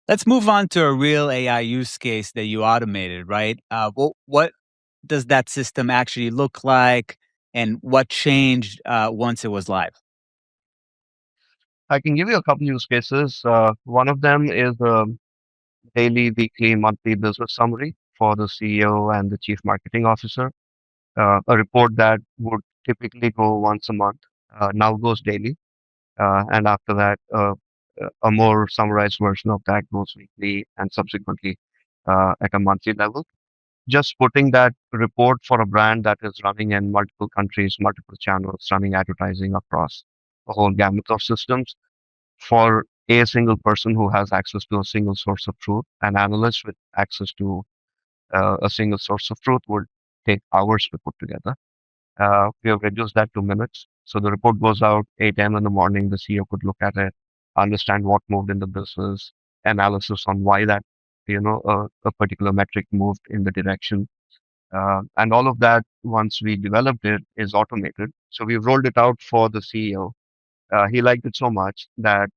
Let's move on to a real AI use case that you automated, right? What does that system actually look like, and what changed once it was live? I can give you a couple use cases. One of them is a daily, weekly, monthly business summary for the CEO and the chief marketing officer. A report that would typically go once a month now goes daily. And after that, a more summarized version of that goes weekly and subsequently at a monthly level. Just putting that report for a brand that is running in multiple countries, multiple channels, running advertising across a whole gamut of systems for a single person who has access to a single source of truth. An analyst with access to a single source of truth would take hours to put together. We have reduced that to minutes. So the report goes out 8 a.m. in the morning. The CEO could look at it, understand what moved in the business, analysis on why that, a particular metric moved in the direction. And all of that, once we developed it, is automated. So we've rolled it out for the CEO. He liked it so much that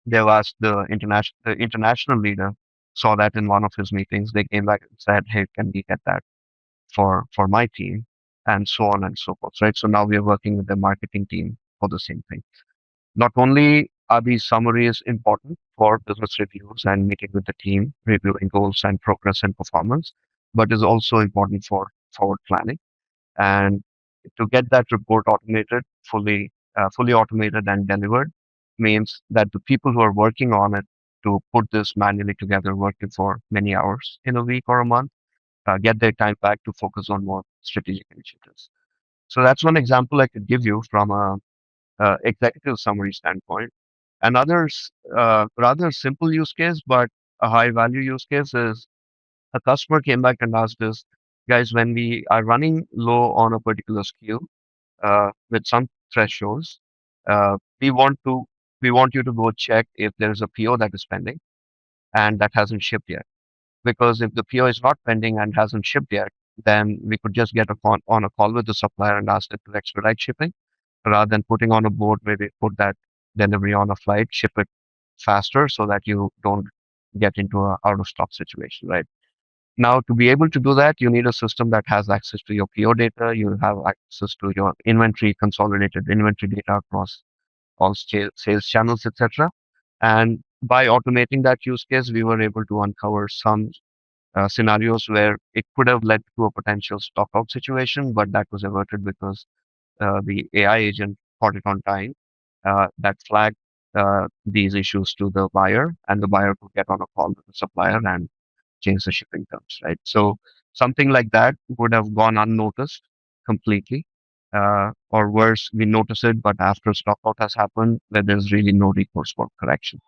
they've asked the international leader, saw that in one of his meetings. They came back and said, "Hey, can we get that for my team?" And so on and so forth, right? So now we are working with the marketing team for the same thing. Not only are these summaries important for business reviews and meeting with the team, reviewing goals and progress and performance, but is also important for forward planning. And to get that report automated, fully automated and delivered means that the people who are working on it to put this manually together, working for many hours in a week or a month, get their time back to focus on more strategic initiatives. So that's one example I could give you from a executive summary standpoint. Another rather simple use case, but a high value use case is a customer came back and asked us, guys, when we are running low on a particular SKU with some thresholds, uh, we want to we want you to go check if there is a PO that is pending and that hasn't shipped yet. Because if the PO is not pending and hasn't shipped yet, then we could just get on a call with the supplier and ask them to expedite shipping rather than putting on a board, maybe put that delivery on a flight, ship it faster so that you don't get into a out of stock situation, right? Now, to be able to do that, you need a system that has access to your PO data. You have access to your inventory, consolidated inventory data across all sales channels, etc. And by automating that use case, we were able to uncover some scenarios where it could have led to a potential stockout situation, but that was averted because the AI agent caught it on time that flagged these issues to the buyer, and the buyer could get on a call with the supplier and change the shipping terms, right? So something like that would have gone unnoticed completely. Or worse, we notice it, but after stockout has happened, where there's really no recourse for correction.